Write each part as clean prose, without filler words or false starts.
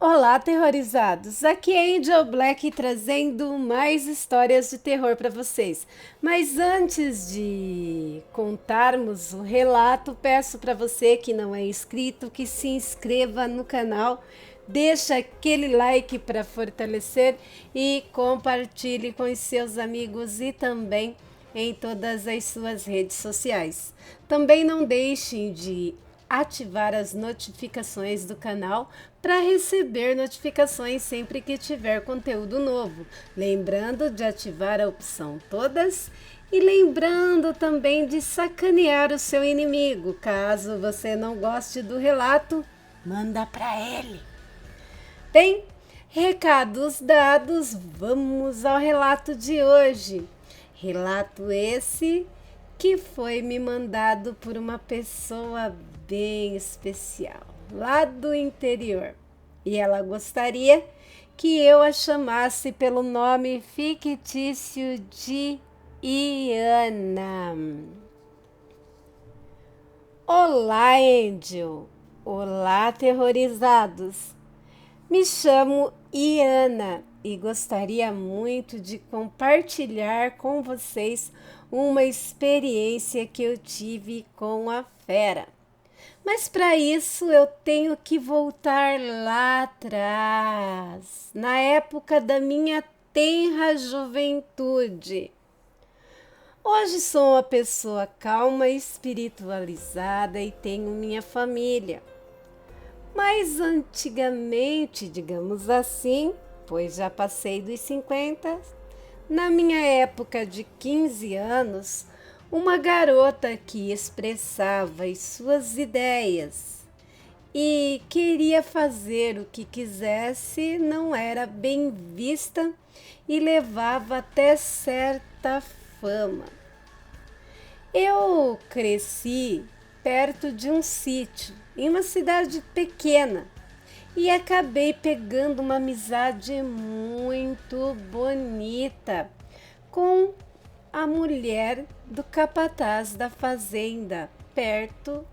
Olá, terrorizados! Aqui é Angel Black trazendo mais histórias de terror para vocês. Mas antes de contarmos o relato, peço para você que não é inscrito que se inscreva no canal, deixa aquele like para fortalecer e compartilhe com os seus amigos e também em todas as suas redes sociais. Também não deixem de ativar as notificações do canal para receber notificações sempre que tiver conteúdo novo. Lembrando de ativar a opção todas e lembrando também de sacanear o seu inimigo. Caso você não goste do relato, manda para ele. Bem, recados dados, vamos ao relato de hoje. Relato esse que foi me mandado por uma pessoa bem especial, lá do interior. E ela gostaria que eu a chamasse pelo nome fictício de Iana. Olá, Angel. Olá, terrorizados. Me chamo Iana e gostaria muito de compartilhar com vocês uma experiência que eu tive com a fera. Mas para isso eu tenho que voltar lá atrás, na época da minha tenra juventude. Hoje sou uma pessoa calma e espiritualizada e tenho minha família. Mas antigamente, digamos assim, pois já passei dos 50, na minha época de 15 anos, uma garota que expressava as suas ideias e queria fazer o que quisesse não era bem vista e levava até certa fama. Eu cresci perto de um sítio, em uma cidade pequena, e acabei pegando uma amizade muito bonita com a mulher do capataz da fazenda, perto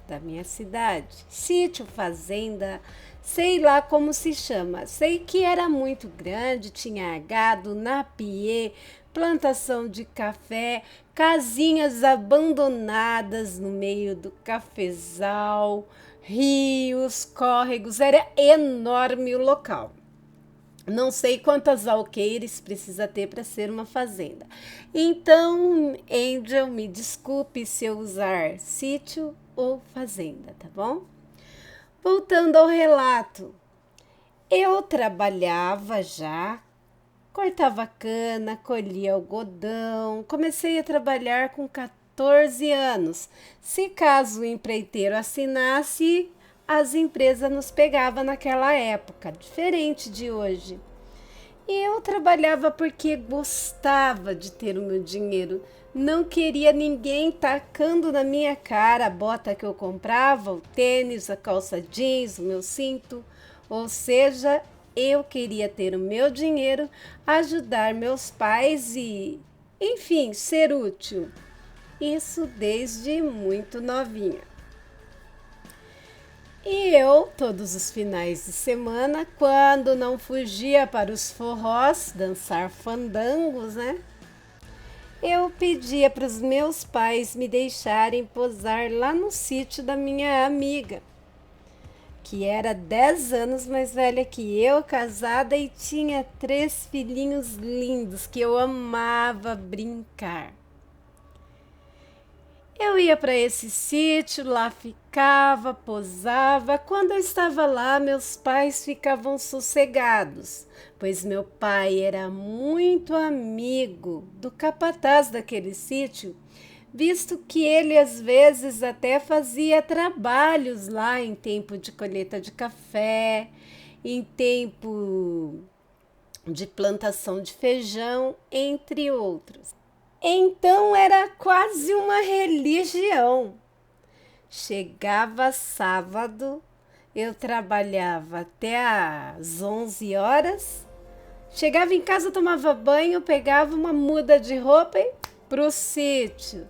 da minha cidade. Sítio, fazenda, sei lá como se chama. Sei que era muito grande, tinha gado, napiê, plantação de café, casinhas abandonadas no meio do cafezal, rios, córregos, era enorme o local. Não sei quantas alqueires precisa ter para ser uma fazenda. Então, Angel, me desculpe se eu usar sítio ou fazenda, tá bom? Voltando ao relato, eu trabalhava já, cortava cana, colhia algodão, comecei a trabalhar com 14 anos. Se caso o empreiteiro assinasse, as empresas nos pegavam naquela época, diferente de hoje. E eu trabalhava porque gostava de ter o meu dinheiro. Não queria ninguém tacando na minha cara a bota que eu comprava, o tênis, a calça jeans, o meu cinto. Ou seja, eu queria ter o meu dinheiro, ajudar meus pais e, enfim, ser útil. Isso desde muito novinha. E eu, todos os finais de semana, quando não fugia para os forrós, dançar fandangos, né? Eu pedia para os meus pais me deixarem posar lá no sítio da minha amiga, que era 10 anos mais velha que eu, casada e tinha 3 filhinhos lindos que eu amava brincar. Eu ia para esse sítio, lá ficava, posava. Quando eu estava lá, meus pais ficavam sossegados, pois meu pai era muito amigo do capataz daquele sítio, visto que ele às vezes até fazia trabalhos lá em tempo de colheita de café, em tempo de plantação de feijão, entre outros. Então era quase uma religião. Chegava sábado, eu trabalhava até às 11 horas. Chegava em casa, tomava banho, pegava uma muda de roupa e pro sítio.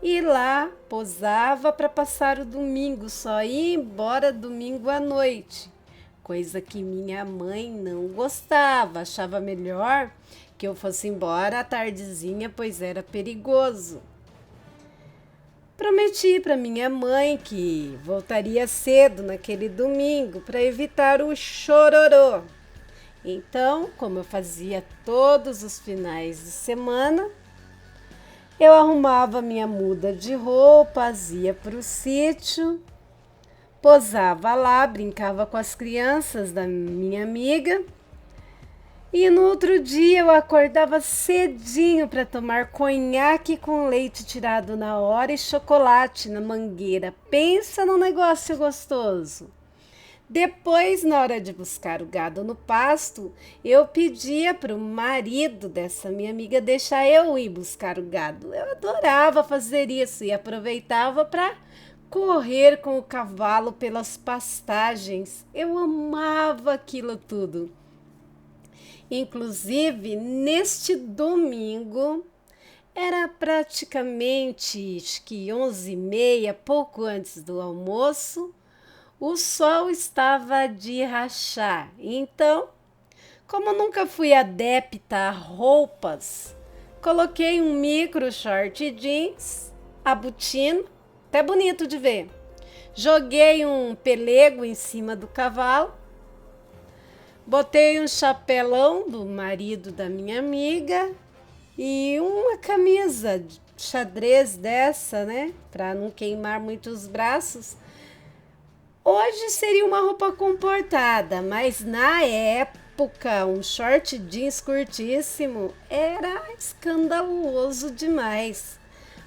E lá posava para passar o domingo, só ia embora domingo à noite, coisa que minha mãe não gostava, achava melhor que eu fosse embora à tardezinha, pois era perigoso. Prometi para minha mãe que voltaria cedo naquele domingo para evitar o chororô. Então, como eu fazia todos os finais de semana, eu arrumava minha muda de roupas, ia para o sítio, posava lá, brincava com as crianças da minha amiga. E no outro dia eu acordava cedinho para tomar conhaque com leite tirado na hora e chocolate na mangueira. Pensa num negócio gostoso. Depois, na hora de buscar o gado no pasto, eu pedia para o marido dessa minha amiga deixar eu ir buscar o gado. Eu adorava fazer isso e aproveitava para correr com o cavalo pelas pastagens. Eu amava aquilo tudo. Inclusive, neste domingo, era praticamente acho que 11h30, pouco antes do almoço, o sol estava de rachar. Então, como nunca fui adepta a roupas, coloquei um micro short jeans, a botina, até bonito de ver. Joguei um pelego em cima do cavalo, botei um chapelão do marido da minha amiga e uma camisa de xadrez dessa, né? Para não queimar muito os braços. Hoje seria uma roupa comportada, mas na época um short jeans curtíssimo era escandaloso demais.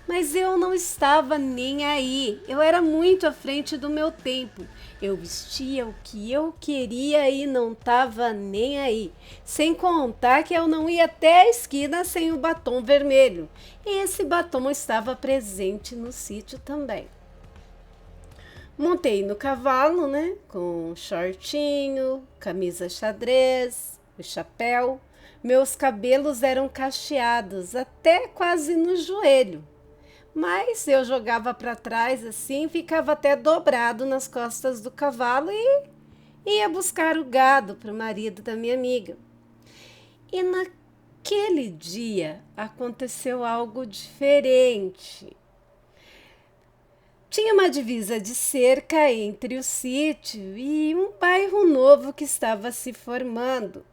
Mas eu não estava nem aí, eu era muito à frente do meu tempo. Eu vestia o que eu queria e não estava nem aí. Sem contar que eu não ia até a esquina sem o batom vermelho. E esse batom estava presente no sítio também. Montei no cavalo, né? Com shortinho, camisa xadrez, o chapéu. Meus cabelos eram cacheados até quase no joelho. Mas eu jogava para trás assim, ficava até dobrado nas costas do cavalo e ia buscar o gado para o marido da minha amiga. E naquele dia aconteceu algo diferente. Tinha uma divisa de cerca entre o sítio e um bairro novo que estava se formando.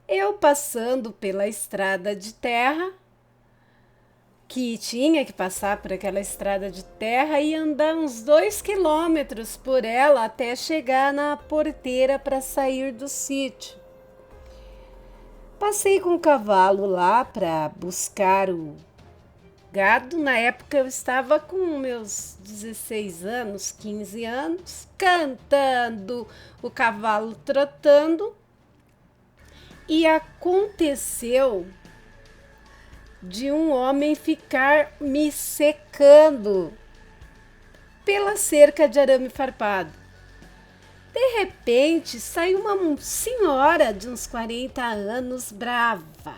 Eu passando pela estrada de terra, que tinha que passar por aquela estrada de terra e andar uns 2 quilômetros por ela até chegar na porteira para sair do sítio. Passei com o cavalo lá para buscar o gado. Na época eu estava com meus 16 anos, 15 anos, cantando, o cavalo trotando. E aconteceu de um homem ficar me secando pela cerca de arame farpado. De repente, saiu uma senhora de uns 40 anos brava,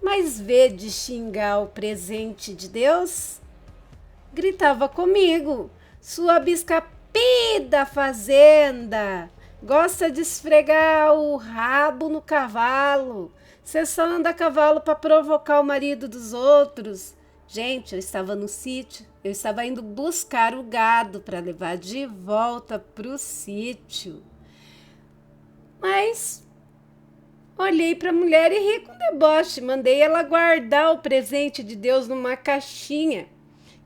mas vê de xingar o presente de Deus, gritava comigo: sua bisca-pi da fazenda, gosta de esfregar o rabo no cavalo. Você só anda a cavalo para provocar o marido dos outros. Gente, eu estava no sítio, eu estava indo buscar o gado para levar de volta para o sítio. Mas olhei para a mulher e ri com deboche. Mandei ela guardar o presente de Deus numa caixinha,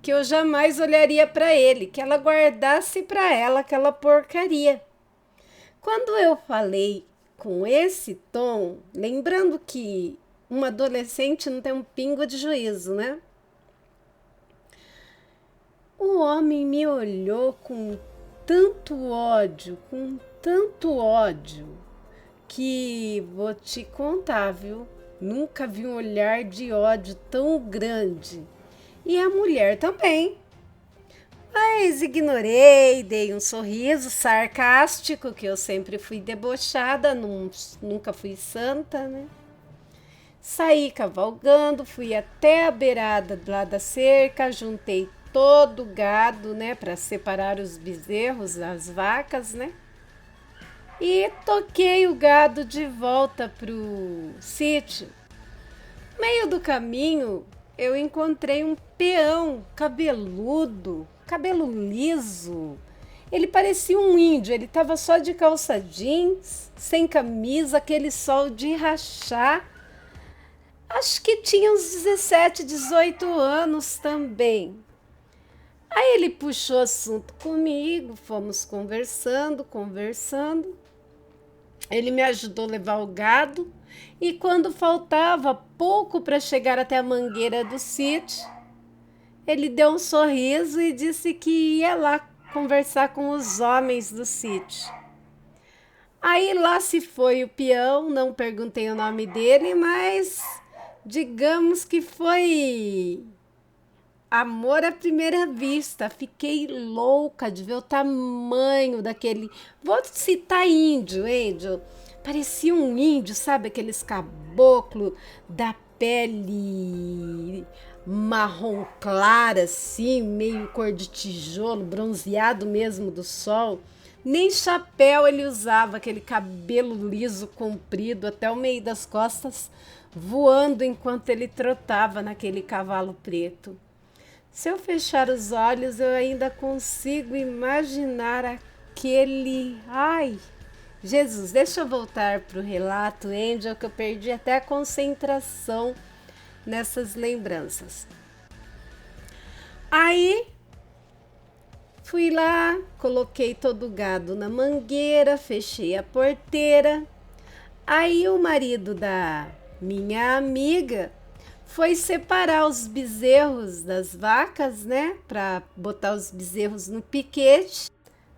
que eu jamais olharia para ele, que ela guardasse para ela aquela porcaria. Quando eu falei com esse tom, lembrando que uma adolescente não tem um pingo de juízo, né? O homem me olhou com tanto ódio, que vou te contar, viu? Nunca vi um olhar de ódio tão grande. E a mulher também. Mas ignorei, dei um sorriso sarcástico, que eu sempre fui debochada, nunca fui santa, né? Saí cavalgando, fui até a beirada lá da cerca, juntei todo o gado, né, para separar os bezerros das vacas, né? e toquei o gado de volta pro sítio. No meio do caminho, eu encontrei um peão cabeludo, cabelo liso. Ele parecia um índio, ele estava só de calça jeans, sem camisa, aquele sol de rachar. Acho que tinha uns 17, 18 anos também. Aí ele puxou assunto comigo, fomos conversando. Ele me ajudou a levar o gado e quando faltava pouco para chegar até a mangueira do sítio, ele deu um sorriso e disse que ia lá conversar com os homens do sítio. Aí lá se foi o peão, não perguntei o nome dele, mas digamos que foi amor à primeira vista. Fiquei louca de ver o tamanho daquele. Vou citar índio, índio. Parecia um índio, sabe? Aqueles caboclos da pele marrom clara, assim, meio cor de tijolo, bronzeado mesmo do sol. Nem chapéu ele usava, aquele cabelo liso, comprido, até o meio das costas, voando enquanto ele trotava naquele cavalo preto. Se eu fechar os olhos, eu ainda consigo imaginar aquele. Ai, Jesus, deixa eu voltar para o relato, Angel, que eu perdi até a concentração nessas lembranças. Aí fui lá, coloquei todo o gado na mangueira, fechei a porteira. Aí o marido da minha amiga foi separar os bezerros das vacas, né? Para botar os bezerros no piquete.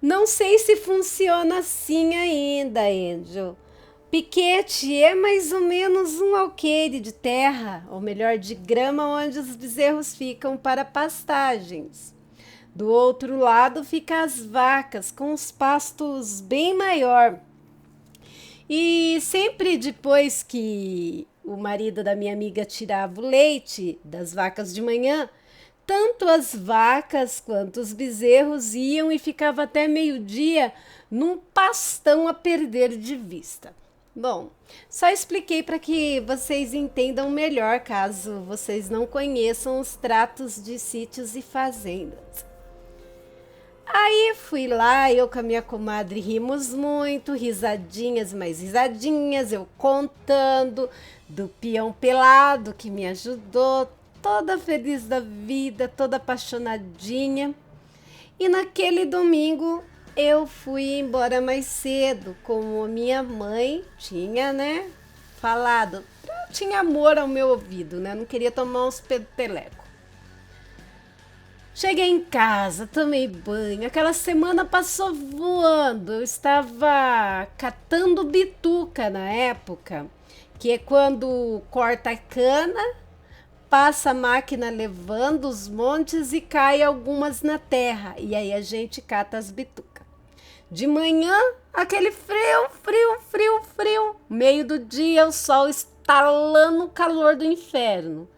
Não sei se funciona assim ainda, Angel. Piquete é mais ou menos um alqueire de terra, ou melhor, de grama, onde os bezerros ficam para pastagens. Do outro lado ficam as vacas, com os pastos bem maior. E sempre depois que o marido da minha amiga tirava o leite das vacas de manhã, tanto as vacas quanto os bezerros iam e ficava até meio-dia num pastão a perder de vista. Bom, só expliquei para que vocês entendam melhor caso vocês não conheçam os tratos de sítios e fazendas. Aí fui lá, eu com a minha comadre rimos muito, risadinhas, mais risadinhas, eu contando do peão pelado que me ajudou, toda feliz da vida, toda apaixonadinha. E naquele domingo eu fui embora mais cedo, como a minha mãe tinha, né, falado. Tinha amor ao meu ouvido, né, não queria tomar uns peteleco. Cheguei em casa, tomei banho, aquela semana passou voando, eu estava catando bituca na época, que é quando corta a cana, passa a máquina levando os montes e cai algumas na terra, e aí a gente cata as bitucas. De manhã, aquele frio, meio do dia, o sol estalando o calor do inferno.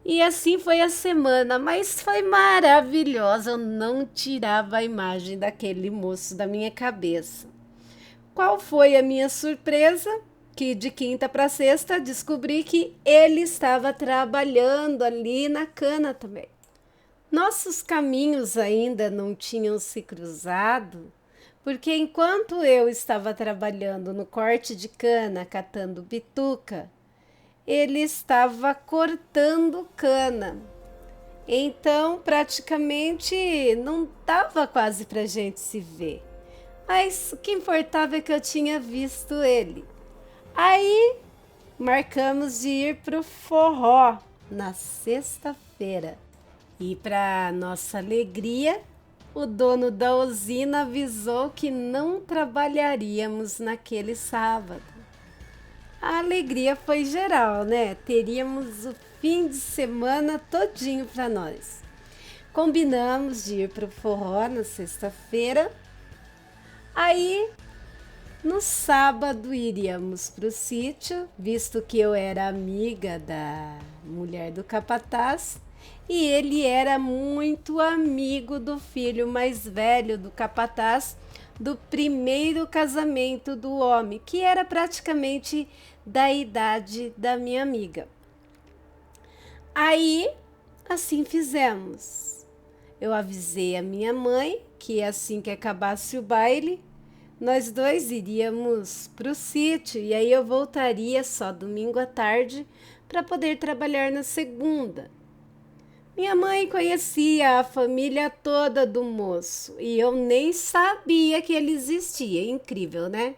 E assim foi a semana, mas foi maravilhosa. Eu não tirava a imagem daquele moço da minha cabeça. Qual foi a minha surpresa? Que de quinta para sexta descobri que ele estava trabalhando ali na cana também. Nossos caminhos ainda não tinham se cruzado, porque enquanto eu estava trabalhando no corte de cana, catando bituca, ele estava cortando cana. Então, praticamente não dava quase pra gente se ver. Mas o que importava é que eu tinha visto ele. Aí, marcamos de ir pro forró na sexta-feira. E para nossa alegria, o dono da usina avisou que não trabalharíamos naquele sábado. A alegria foi geral, né? Teríamos o fim de semana todinho para nós. Combinamos de ir pro forró na sexta-feira. Aí, no sábado, iríamos pro sítio, visto que eu era amiga da mulher do capataz e ele era muito amigo do filho mais velho do capataz, do primeiro casamento do homem, que era praticamente da idade da minha amiga. Aí, assim fizemos. Eu avisei a minha mãe que assim que acabasse o baile, nós dois iríamos para o sítio e aí eu voltaria só domingo à tarde para poder trabalhar na segunda. Minha mãe conhecia a família toda do moço e eu nem sabia que ele existia. Incrível, né?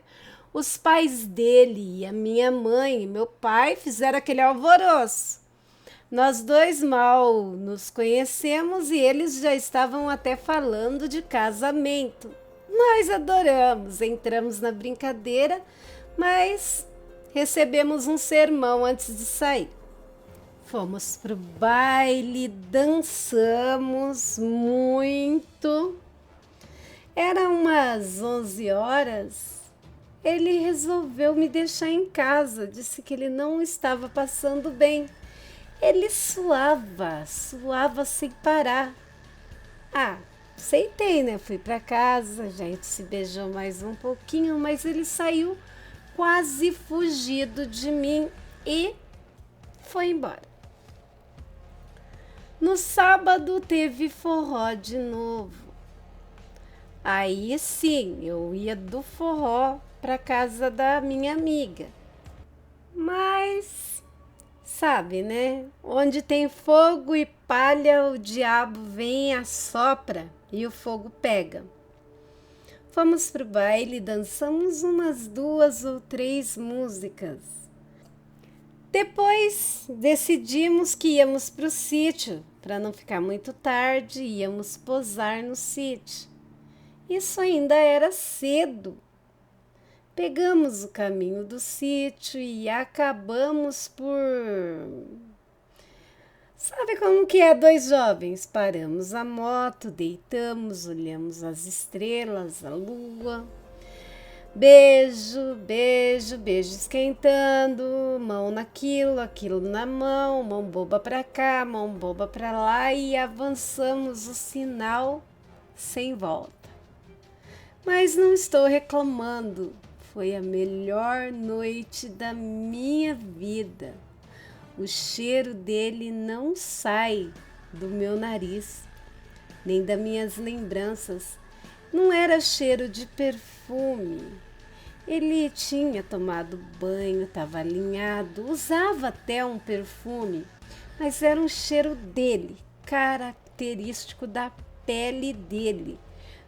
Os pais dele e a minha mãe e meu pai fizeram aquele alvoroço. Nós dois mal nos conhecemos e eles já estavam até falando de casamento. Nós adoramos, entramos na brincadeira, mas recebemos um sermão antes de sair. Fomos pro baile, dançamos muito. Era umas 11 horas. Ele resolveu me deixar em casa, disse que ele não estava passando bem. Ele suava sem parar. Aceitei, né? Fui para casa, a gente se beijou mais um pouquinho, mas ele saiu quase fugido de mim e foi embora. No sábado teve forró de novo. Aí sim, eu ia do forró para casa da minha amiga. Mas sabe, né? Onde tem fogo e palha, o diabo vem e assopra e o fogo pega. Fomos pro baile, dançamos umas 2 ou 3 músicas. Depois decidimos que íamos pro sítio, para não ficar muito tarde, íamos posar no sítio. Isso ainda era cedo. Pegamos o caminho do sítio e acabamos por... Sabe como que é 2 jovens? Paramos a moto, deitamos, olhamos as estrelas, a lua. Beijo, beijo, beijo esquentando, mão naquilo, aquilo na mão boba pra cá, mão boba pra lá e avançamos o sinal sem volta. Mas não estou reclamando. Foi a melhor noite da minha vida. O cheiro dele não sai do meu nariz, nem das minhas lembranças. Não era cheiro de perfume. Ele tinha tomado banho, estava alinhado, usava até um perfume, mas era um cheiro dele, característico da pele dele.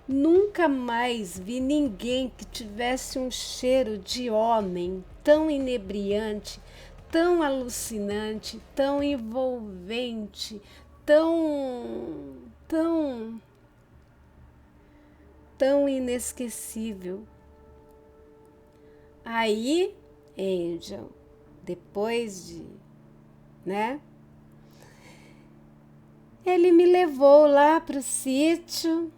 Nunca mais vi ninguém que tivesse um cheiro de homem tão inebriante, tão alucinante, tão envolvente, tão inesquecível. Aí, Angel, depois de, ele me levou lá pro sítio.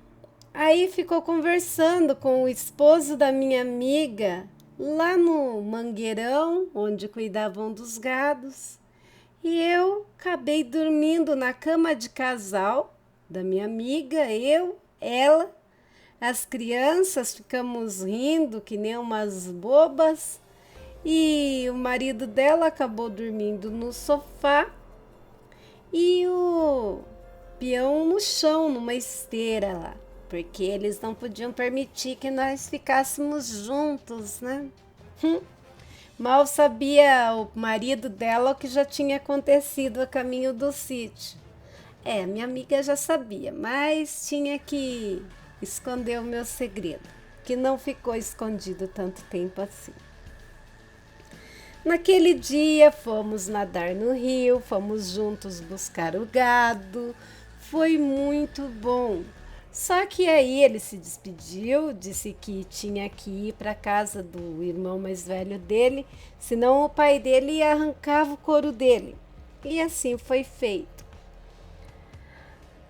Aí ficou conversando com o esposo da minha amiga lá no mangueirão, onde cuidavam dos gados. E eu acabei dormindo na cama de casal da minha amiga, eu, ela, as crianças, ficamos rindo que nem umas bobas. E o marido dela acabou dormindo no sofá e o peão no chão, numa esteira lá. Porque eles não podiam permitir que nós ficássemos juntos, né? Mal sabia o marido dela o que já tinha acontecido a caminho do sítio. Minha amiga já sabia, mas tinha que esconder o meu segredo, que não ficou escondido tanto tempo assim. Naquele dia fomos nadar no rio, fomos juntos buscar o gado, foi muito bom. Só que aí ele se despediu, disse que tinha que ir para casa do irmão mais velho dele, senão o pai dele arrancava o couro dele. E assim foi feito.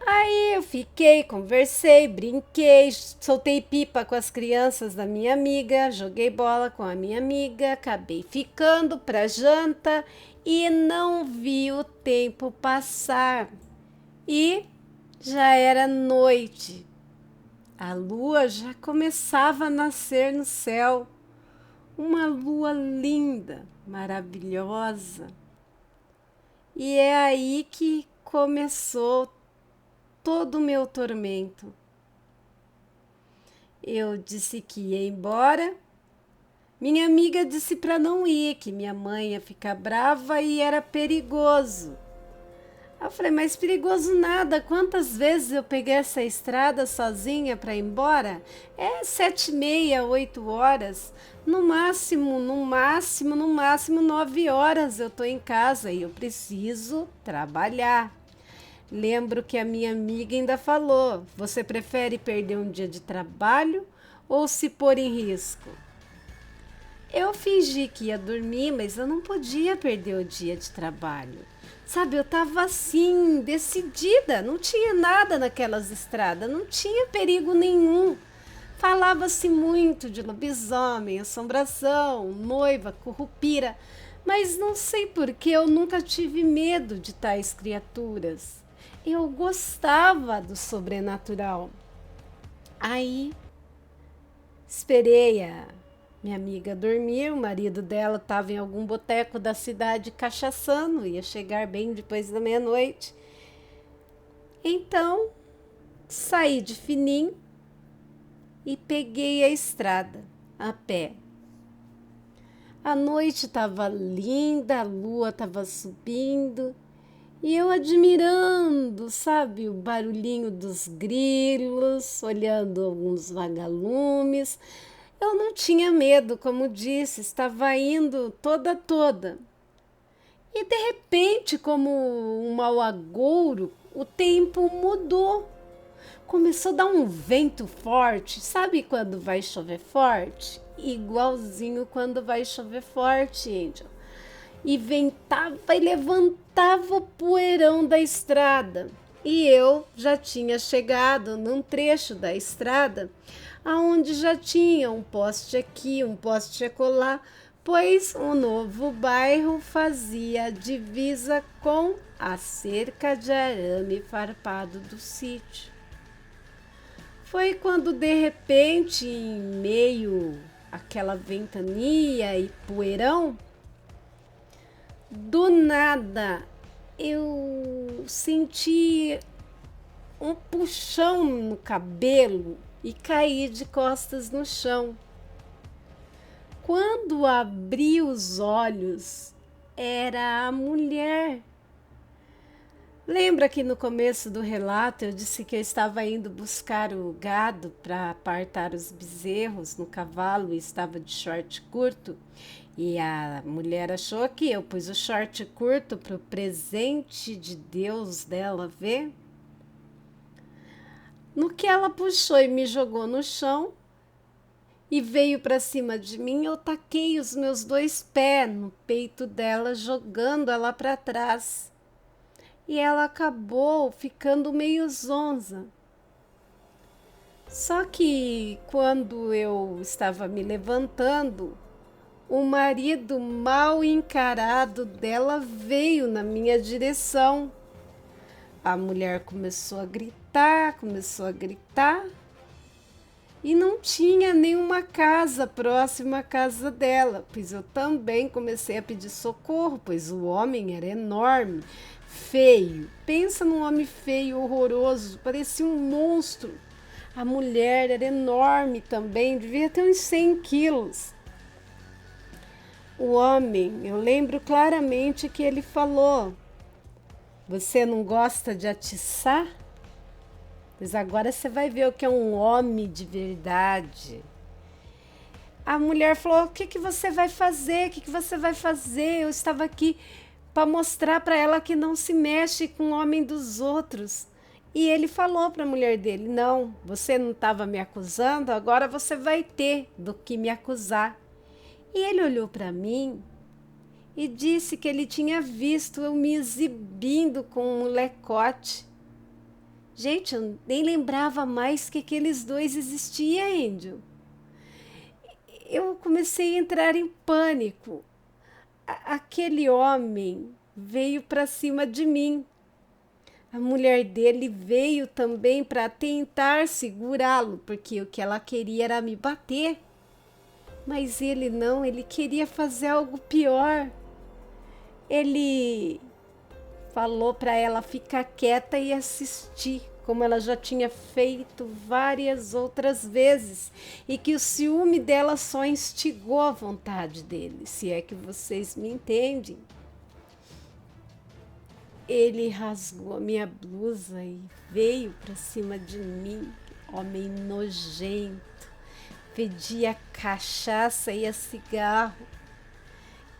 Aí eu fiquei, conversei, brinquei, soltei pipa com as crianças da minha amiga, joguei bola com a minha amiga, acabei ficando para janta e não vi o tempo passar. E já era noite. A lua já começava a nascer no céu, uma lua linda, maravilhosa. E é aí que começou todo o meu tormento. Eu disse que ia embora. Minha amiga disse para não ir, que minha mãe ia ficar brava e era perigoso. Eu falei, mas perigoso nada. Quantas vezes eu peguei essa estrada sozinha para ir embora? É 7h30, 8 horas. No máximo 9 horas eu tô em casa e eu preciso trabalhar. Lembro que a minha amiga ainda falou, você prefere perder um dia de trabalho ou se pôr em risco? Eu fingi que ia dormir, mas eu não podia perder o dia de trabalho. Sabe, eu tava assim, decidida, não tinha nada naquelas estradas, não tinha perigo nenhum. Falava-se muito de lobisomem, assombração, noiva, currupira, mas não sei por que eu nunca tive medo de tais criaturas. Eu gostava do sobrenatural. Aí esperei a minha amiga dormir, o marido dela estava em algum boteco da cidade cachaçando, ia chegar bem depois da meia-noite. Então, saí de fininho e peguei a estrada a pé. A noite estava linda, a lua estava subindo e eu admirando, sabe, o barulhinho dos grilos, olhando alguns vagalumes. Eu não tinha medo, como disse, estava indo toda. E de repente, como um mau agouro, o tempo mudou. Começou a dar um vento forte. Sabe quando vai chover forte? Igualzinho quando vai chover forte, Angel. E ventava e levantava o poeirão da estrada. E eu já tinha chegado num trecho da estrada aonde já tinha um poste aqui, um poste acolá, pois um novo bairro fazia divisa com a cerca de arame farpado do sítio. Foi quando de repente, em meio àquela ventania e poeirão, do nada eu senti um puxão no cabelo e caí de costas no chão. Quando abri os olhos, era a mulher. Lembra que no começo do relato eu disse que eu estava indo buscar o gado para apartar os bezerros no cavalo e estava de short curto? E a mulher achou que eu pus o short curto para o presente de Deus dela ver? No que ela puxou e me jogou no chão e veio para cima de mim, eu taquei os meus 2 pés no peito dela, jogando ela para trás. E ela acabou ficando meio zonza. Só que quando eu estava me levantando, o marido mal encarado dela veio na minha direção. A mulher começou a gritar e não tinha nenhuma casa próxima à casa dela, pois eu também comecei a pedir socorro, pois o homem era enorme, feio. Pensa num homem feio, horroroso, parecia um monstro. A mulher era enorme também, devia ter uns 100 quilos. O homem, eu lembro claramente que ele falou: você não gosta de atiçar? Pois agora você vai ver o que é um homem de verdade. A mulher falou: o que você vai fazer? O que você vai fazer? Eu estava aqui para mostrar para ela que não se mexe com o homem dos outros. E ele falou para a mulher dele: não, você não estava me acusando, agora você vai ter do que me acusar. E ele olhou para mim e disse que ele tinha visto eu me exibindo com um molecote. Gente, eu nem lembrava mais que aqueles dois existiam, Índio. Eu comecei a entrar em pânico. Aquele homem veio para cima de mim. A mulher dele veio também para tentar segurá-lo, porque o que ela queria era me bater. Mas ele não, ele queria fazer algo pior. Ele falou para ela ficar quieta e assistir, como ela já tinha feito várias outras vezes, e que o ciúme dela só instigou a vontade dele, se é que vocês me entendem. Ele rasgou a minha blusa e veio para cima de mim, homem nojento, pedia cachaça e a cigarro.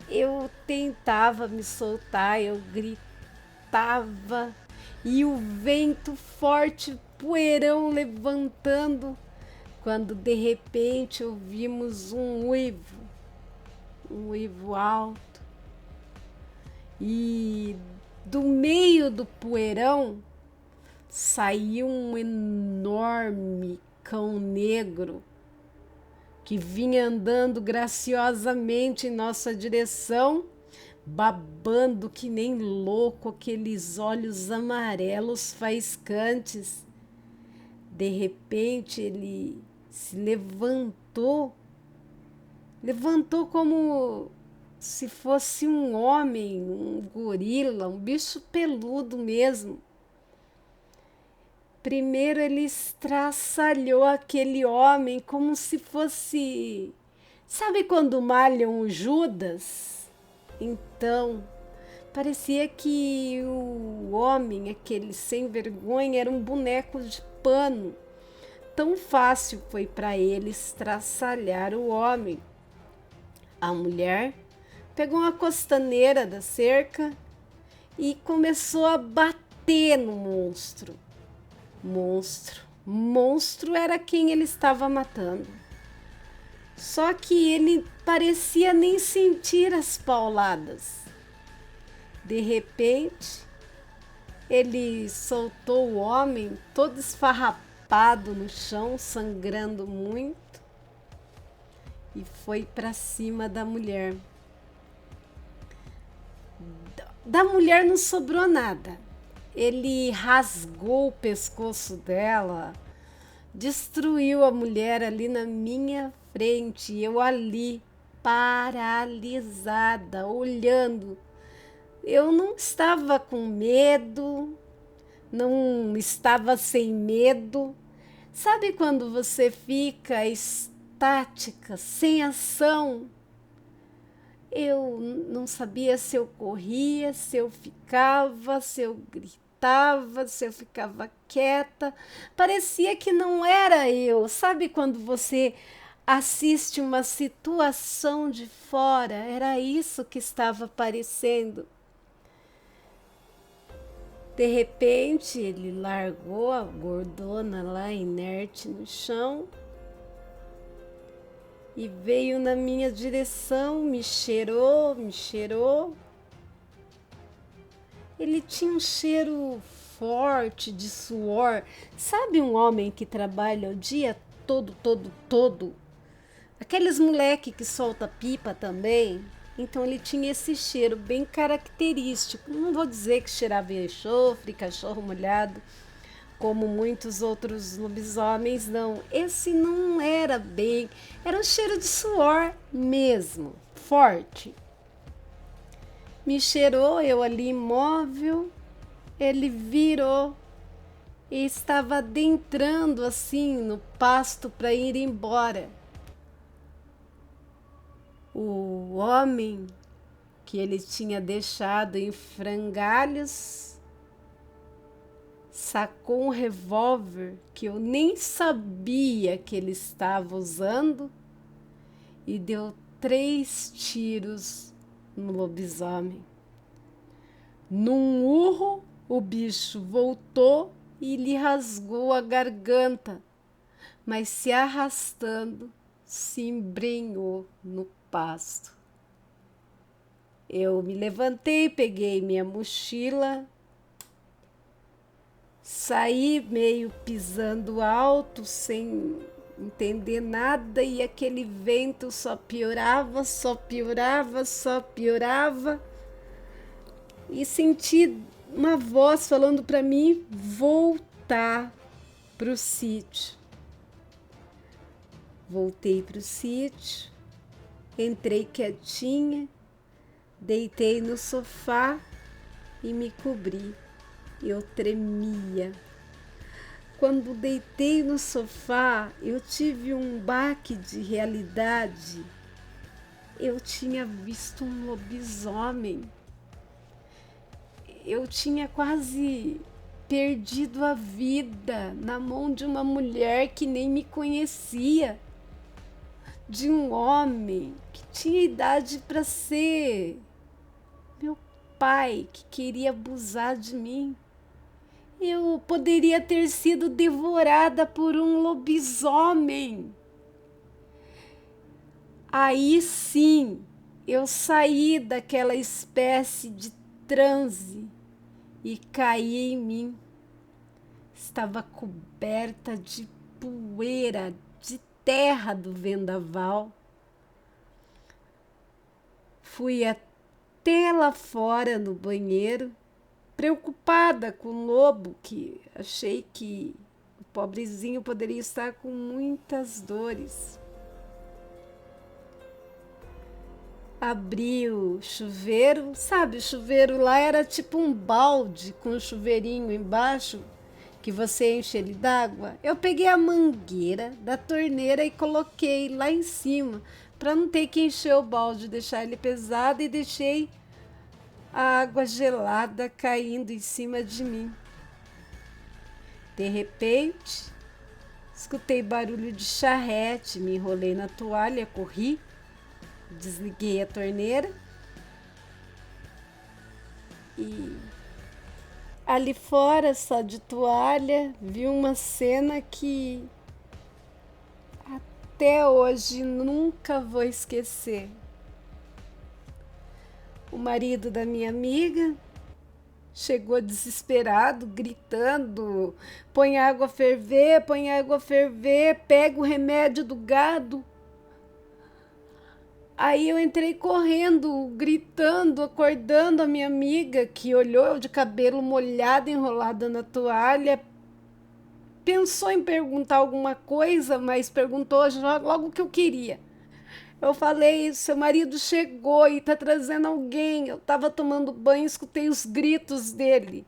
Eu tentava me soltar, eu gritava e o vento forte, poeirão levantando, quando de repente ouvimos um uivo alto, e do meio do poeirão saiu um enorme cão negro que vinha andando graciosamente em nossa direção, babando que nem louco, aqueles olhos amarelos faiscantes. De repente ele se levantou como se fosse um homem, um gorila, um bicho peludo mesmo. Primeiro ele estraçalhou aquele homem como se fosse... Sabe quando malham o Judas? Então, parecia que o homem, aquele sem vergonha, era um boneco de pano. Tão fácil foi para ele estraçalhar o homem. A mulher pegou uma costaneira da cerca e começou a bater no monstro. Monstro era quem ele estava matando. Só que ele parecia nem sentir as pauladas. De repente, ele soltou o homem todo esfarrapado no chão, sangrando muito, e foi para cima da mulher. Da mulher não sobrou nada. Ele rasgou o pescoço dela, destruiu a mulher ali na minha frente, eu ali, paralisada, olhando. Eu não estava com medo, não estava sem medo. Sabe quando você fica estática, sem ação? Eu não sabia se eu corria, se eu ficava, se eu gritava, se eu ficava quieta. Parecia que não era eu. Sabe quando você assiste uma situação de fora? Era isso que estava aparecendo. De repente, ele largou a gordona lá inerte no chão e veio na minha direção, me cheirou. Ele tinha um cheiro forte de suor. Sabe um homem que trabalha o dia todo? Aqueles moleque que solta pipa também. Então ele tinha esse cheiro bem característico. Não vou dizer que cheirava enxofre, cachorro molhado, como muitos outros lobisomens, não. Esse não era bem, era um cheiro de suor mesmo, forte. Me cheirou, eu ali imóvel, ele virou e estava adentrando assim no pasto para ir embora. O homem que ele tinha deixado em frangalhos sacou um revólver que eu nem sabia que ele estava usando e deu 3 tiros no lobisomem. Num urro, o bicho voltou e lhe rasgou a garganta, mas se arrastando, se embrenhou no pasto. Eu me levantei, peguei minha mochila, saí meio pisando alto, sem entender nada, e aquele vento só piorava, e senti uma voz falando para mim voltar para o sítio. Voltei para o sítio, entrei quietinha, deitei no sofá e me cobri. Eu tremia. Quando deitei no sofá, eu tive um baque de realidade. Eu tinha visto um lobisomem. Eu tinha quase perdido a vida na mão de uma mulher que nem me conhecia, de um homem que tinha idade para ser meu pai, que queria abusar de mim. Eu poderia ter sido devorada por um lobisomem. Aí sim, eu saí daquela espécie de transe e caí em mim. Estava coberta de poeira, de terra do vendaval. Fui até lá fora no banheiro, preocupada com o lobo, que achei que o pobrezinho poderia estar com muitas dores. Abri o chuveiro, sabe, o chuveiro lá era tipo um balde com um chuveirinho embaixo que você enche ele d'água. Eu peguei a mangueira da torneira e coloquei lá em cima para não ter que encher o balde, deixar ele pesado, e deixei a água gelada caindo em cima de mim. De repente, escutei barulho de charrete, me enrolei na toalha, corri, desliguei a torneira e ali fora, só de toalha, vi uma cena que até hoje nunca vou esquecer. O marido da minha amiga chegou desesperado, gritando: põe água a ferver, põe água a ferver, pega o remédio do gado. Aí eu entrei correndo, gritando, acordando a minha amiga, que olhou de cabelo molhado, enrolada na toalha. Pensou em perguntar alguma coisa, mas perguntou logo o que eu queria. Eu falei: seu marido chegou e tá trazendo alguém. Eu tava tomando banho e escutei os gritos dele.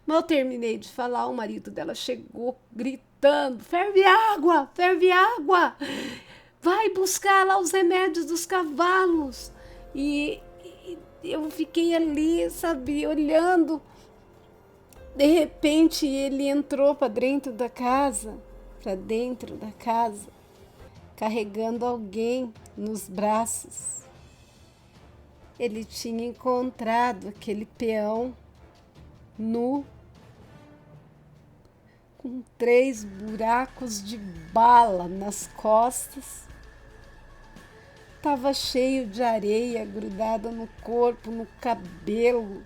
Mal terminei de falar, o marido dela chegou gritando: ferve água, ferve água. Vai buscar lá os remédios dos cavalos. E eu fiquei ali, sabe, olhando. De repente ele entrou para dentro da casa, carregando alguém nos braços. Ele tinha encontrado aquele peão nu, com 3 buracos de bala nas costas. Estava cheio de areia grudada no corpo, no cabelo.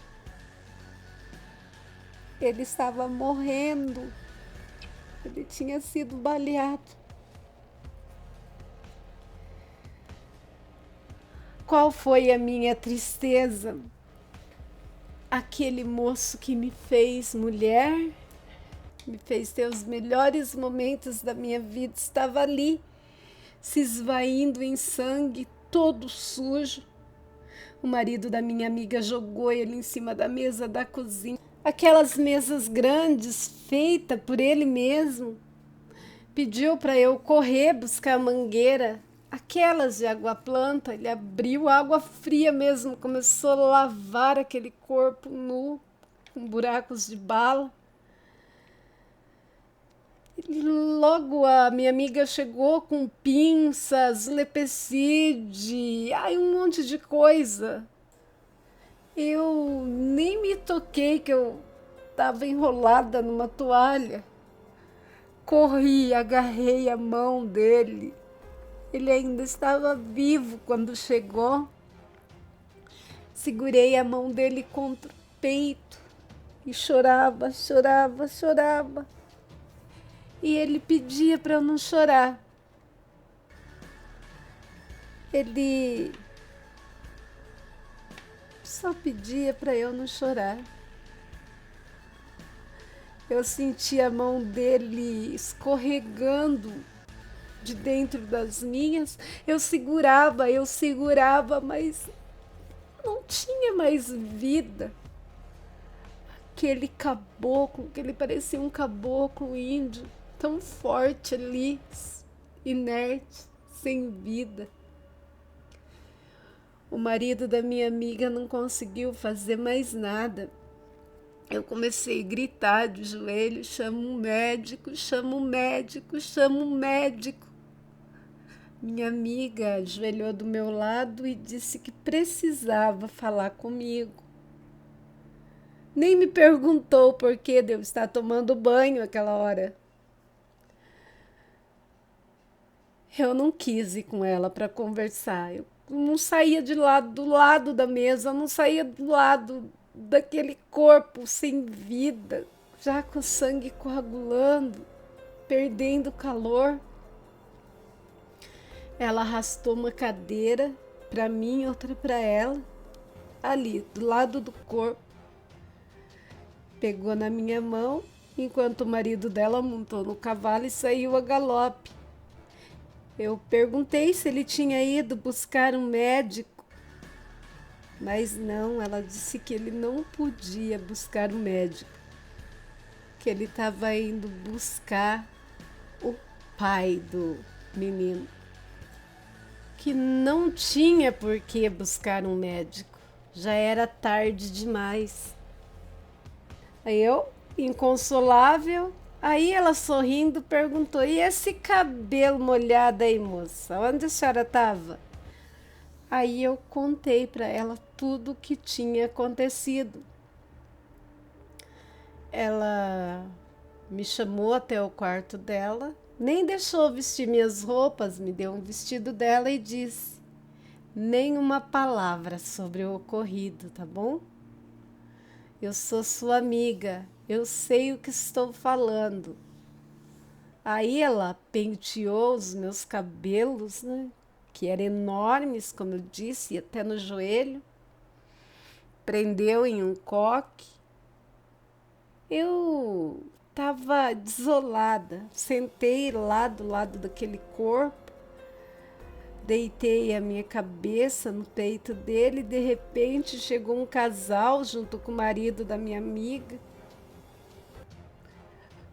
Ele estava morrendo. Ele tinha sido baleado. Qual foi a minha tristeza? Aquele moço que me fez mulher, me fez ter os melhores momentos da minha vida, estava ali, se esvaindo em sangue, todo sujo. O marido da minha amiga jogou ele em cima da mesa da cozinha. Aquelas mesas grandes, feitas por ele mesmo. Pediu para eu correr buscar a mangueira, aquelas de água planta. Ele abriu água fria mesmo, começou a lavar aquele corpo nu, com buracos de bala. E logo a minha amiga chegou com pinças, lepecide, um monte de coisa. Eu nem me toquei que eu estava enrolada numa toalha. Corri, agarrei a mão dele. Ele ainda estava vivo quando chegou. Segurei a mão dele contra o peito e chorava, chorava, chorava. E ele pedia para eu não chorar. Ele só pedia para eu não chorar. Eu senti a mão dele escorregando de dentro das minhas. Eu segurava, mas não tinha mais vida. Aquele caboclo, que ele parecia um caboclo índio, tão forte ali, inerte, sem vida. O marido da minha amiga não conseguiu fazer mais nada. Eu comecei a gritar de joelho: chama um médico, chama um médico, chama um médico. Minha amiga ajoelhou do meu lado e disse que precisava falar comigo. Nem me perguntou por que de eu estar tomando banho aquela hora. Eu não quis ir com ela para conversar. Eu não saía do lado da mesa, eu não saía do lado daquele corpo sem vida, já com o sangue coagulando, perdendo calor. Ela arrastou uma cadeira para mim, outra para ela, ali do lado do corpo. Pegou na minha mão, enquanto o marido dela montou no cavalo e saiu a galope. Eu perguntei se ele tinha ido buscar um médico, mas não, ela disse que ele não podia buscar um médico, que ele estava indo buscar o pai do menino, que não tinha por que buscar um médico, já era tarde demais. Aí eu, inconsolável, aí ela sorrindo perguntou: e esse cabelo molhado aí, moça? Onde a senhora estava? Aí eu contei para ela tudo o que tinha acontecido. Ela me chamou até o quarto dela, nem deixou vestir minhas roupas, me deu um vestido dela e disse: nenhuma palavra sobre o ocorrido, tá bom? Eu sou sua amiga, eu sei o que estou falando. Aí ela penteou os meus cabelos, né, que eram enormes, como eu disse, até no joelho, prendeu em um coque. Eu estava desolada, sentei lá do lado daquele corpo, deitei a minha cabeça no peito dele e de repente chegou um casal junto com o marido da minha amiga.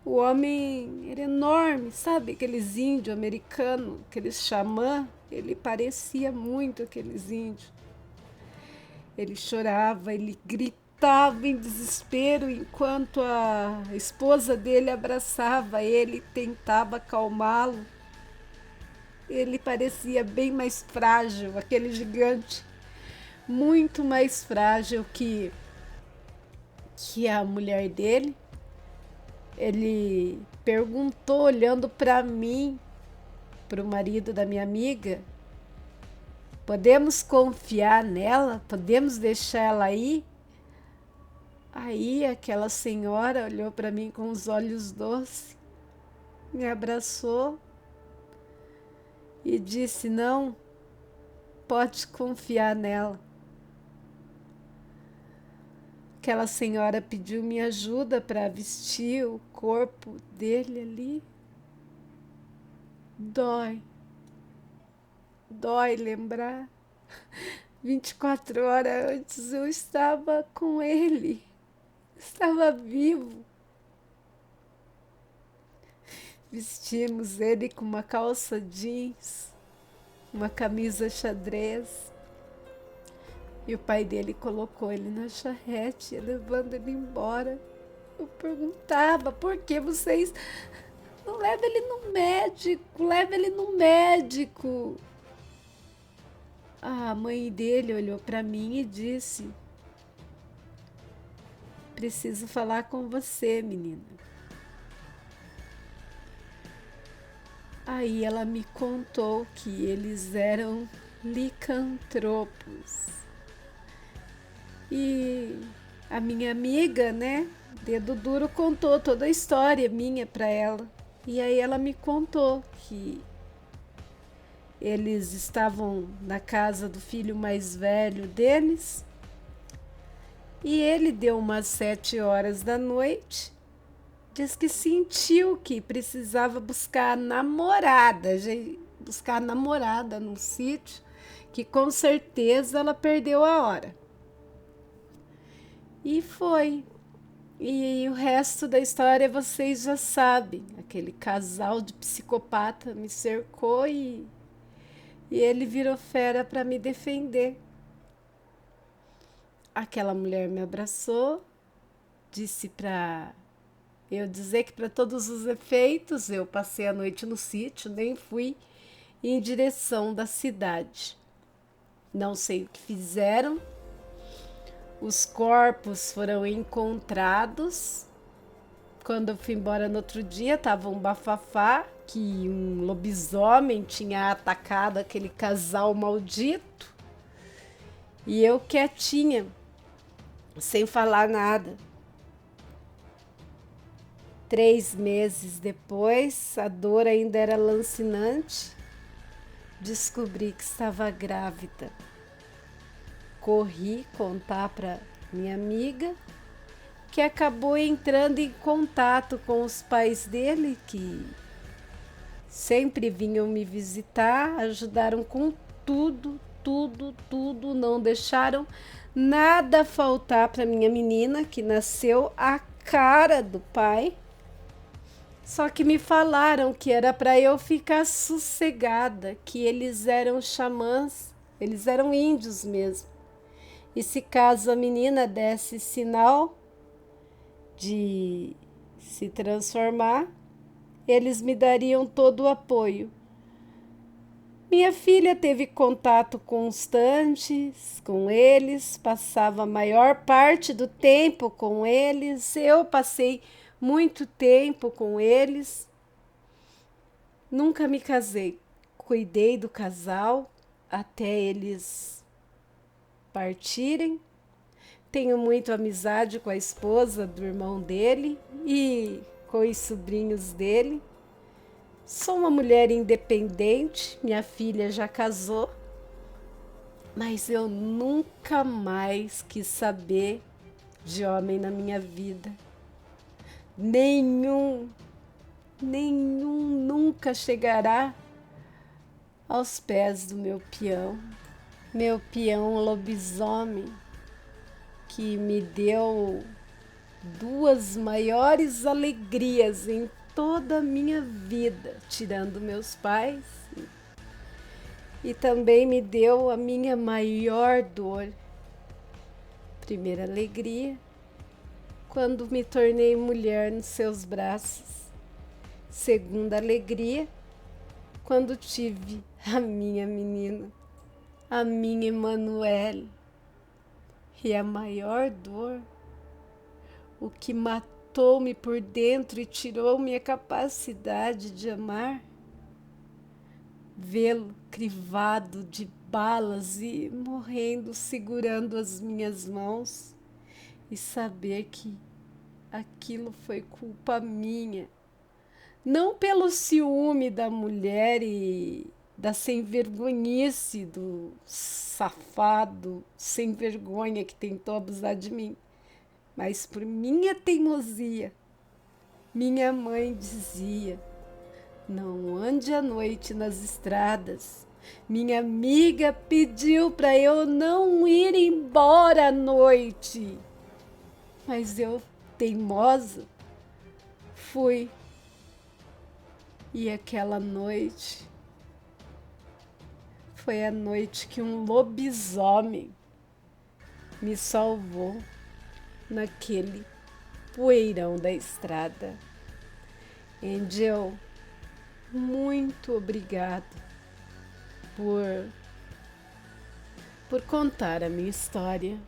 O homem era enorme, sabe? Aqueles índios americanos, aqueles xamã, ele parecia muito aqueles índios. Ele chorava, ele gritava em desespero enquanto a esposa dele abraçava ele e tentava acalmá-lo. Ele parecia bem mais frágil, aquele gigante, muito mais frágil que a mulher dele. Ele perguntou, olhando para mim, para o marido da minha amiga: podemos confiar nela? Podemos deixar ela ir? Aí aquela senhora olhou para mim com os olhos doces, me abraçou e disse: não, pode confiar nela. Aquela senhora pediu minha ajuda para vestir o corpo dele ali. Dói lembrar. 24 horas antes eu estava com ele, estava vivo. Vestimos ele com uma calça jeans, uma camisa xadrez. E o pai dele colocou ele na charrete, levando ele embora. Eu perguntava: por que vocês não levam ele no médico? Leva ele no médico. A mãe dele olhou para mim e disse: preciso falar com você, menina. Aí ela me contou que eles eram licantropos. E a minha amiga, né, dedo duro, contou toda a história minha para ela. E aí ela me contou que eles estavam na casa do filho mais velho deles e ele deu umas 7 horas da noite, diz que sentiu que precisava buscar namorada num sítio, que com certeza ela perdeu a hora. E foi. E o resto da história vocês já sabem. Aquele casal de psicopata me cercou e ele virou fera para me defender. Aquela mulher me abraçou, disse para eu dizer que, para todos os efeitos, eu passei a noite no sítio, nem fui em direção da cidade. Não sei o que fizeram. Os corpos foram encontrados. Quando eu fui embora no outro dia, estava um bafafá que um lobisomem tinha atacado aquele casal maldito. E eu quietinha, sem falar nada. 3 meses depois, a dor ainda era lancinante. Descobri que estava grávida. Corri contar para minha amiga, que acabou entrando em contato com os pais dele, que sempre vinham me visitar, ajudaram com tudo, não deixaram nada faltar para minha menina, que nasceu a cara do pai. Só que me falaram que era para eu ficar sossegada, que eles eram xamãs, eles eram índios mesmo. E se caso a menina desse sinal de se transformar, eles me dariam todo o apoio. Minha filha teve contato constante com eles, passava a maior parte do tempo com eles, eu passei muito tempo com eles. Nunca me casei, cuidei do casal até eles partirem. Tenho muito amizade com a esposa do irmão dele e com os sobrinhos dele. Sou uma mulher independente, minha filha já casou, mas eu nunca mais quis saber de homem na minha vida. Nenhum nunca chegará aos pés do meu peão lobisomem, que me deu 2 maiores alegrias em toda a minha vida, tirando meus pais, e também me deu a minha maior dor. Primeira alegria, quando me tornei mulher nos seus braços. Segunda alegria, quando tive a minha menina, a minha Emanuele. E a maior dor, o que matou-me por dentro e tirou minha capacidade de amar, vê-lo crivado de balas e morrendo segurando as minhas mãos, e saber que aquilo foi culpa minha, não pelo ciúme da mulher e da sem-vergonhice do safado sem vergonha que tentou abusar de mim, mas por minha teimosia. Minha mãe dizia: não ande à noite nas estradas. Minha amiga pediu para eu não ir embora à noite, mas eu, teimosa, fui. E aquela noite foi a noite que um lobisomem me salvou naquele poeirão da estrada. Angel, muito obrigado por contar a minha história.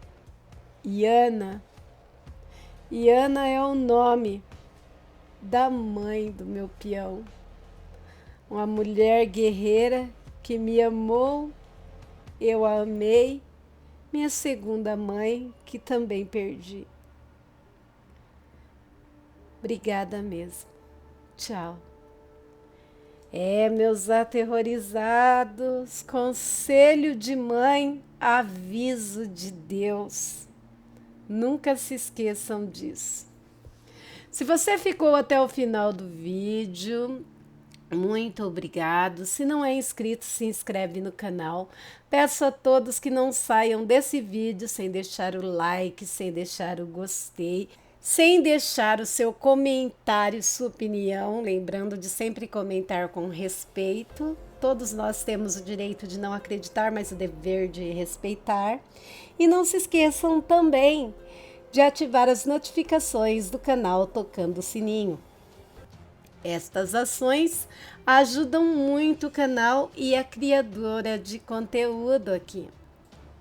Iana é o nome da mãe do meu peão. Uma mulher guerreira que me amou, eu a amei, minha segunda mãe, que também perdi. Obrigada mesmo. Tchau. Meus aterrorizados, conselho de mãe, aviso de Deus. Nunca se esqueçam disso. Se você ficou até o final do vídeo, muito obrigado. Se não é inscrito, se inscreve no canal. Peço a todos que não saiam desse vídeo sem deixar o like, sem deixar o gostei, sem deixar o seu comentário, sua opinião. Lembrando de sempre comentar com respeito. Todos nós temos o direito de não acreditar, mas o dever de respeitar. E não se esqueçam também de ativar as notificações do canal tocando o sininho. Estas ações ajudam muito o canal e a criadora de conteúdo aqui.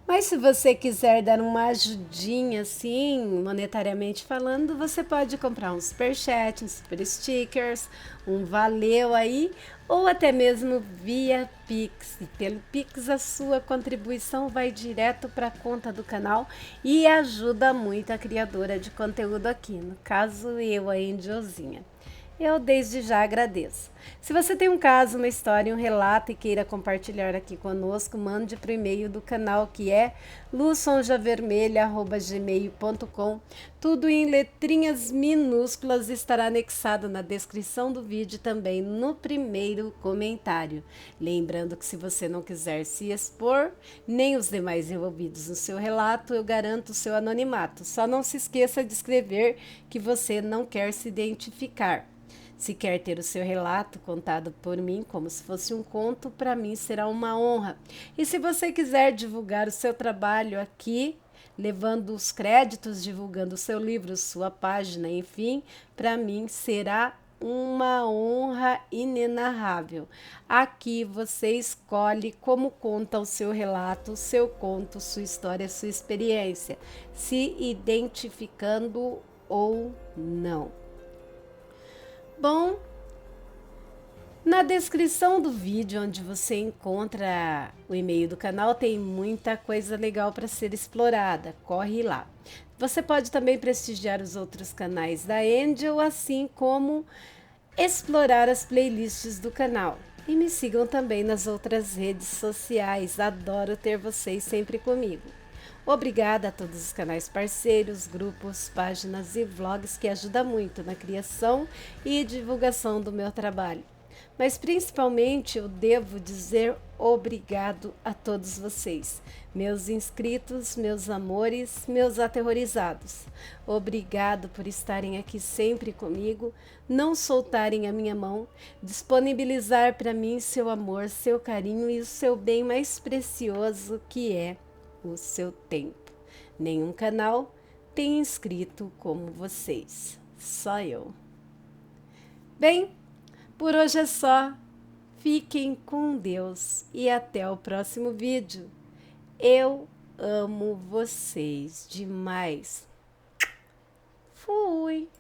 Mas se você quiser dar uma ajudinha assim, monetariamente falando, você pode comprar um superchat, um super stickers, um valeu aí, ou até mesmo via Pix. E pelo Pix a sua contribuição vai direto para a conta do canal e ajuda muito a criadora de conteúdo aqui, no caso eu, a Indiozinha. Eu desde já agradeço. Se você tem um caso, uma história, um relato e queira compartilhar aqui conosco, mande para o e-mail do canal que é luzsonjavermelha@gmail.com. Tudo em letrinhas minúsculas, estará anexado na descrição do vídeo e também no primeiro comentário. Lembrando que se você não quiser se expor, nem os demais envolvidos no seu relato, eu garanto o seu anonimato. Só não se esqueça de escrever que você não quer se identificar. Se quer ter o seu relato contado por mim como se fosse um conto, para mim será uma honra. E se você quiser divulgar o seu trabalho aqui, levando os créditos, divulgando o seu livro, sua página, enfim, para mim será uma honra inenarrável. Aqui você escolhe como conta o seu relato, o seu conto, sua história, sua experiência, se identificando ou não. Bom, na descrição do vídeo, onde você encontra o e-mail do canal, tem muita coisa legal para ser explorada. Corre lá. Você pode também prestigiar os outros canais da Angel, assim como explorar as playlists do canal. E me sigam também nas outras redes sociais. Adoro ter vocês sempre comigo. Obrigada a todos os canais parceiros, grupos, páginas e vlogs que ajudam muito na criação e divulgação do meu trabalho. Mas principalmente eu devo dizer obrigado a todos vocês, meus inscritos, meus amores, meus aterrorizados. Obrigado por estarem aqui sempre comigo, não soltarem a minha mão, disponibilizar para mim seu amor, seu carinho e o seu bem mais precioso que é o seu tempo. Nenhum canal tem inscrito como vocês, só eu. Bem, por hoje é só. Fiquem com Deus e até o próximo vídeo. Eu amo vocês demais.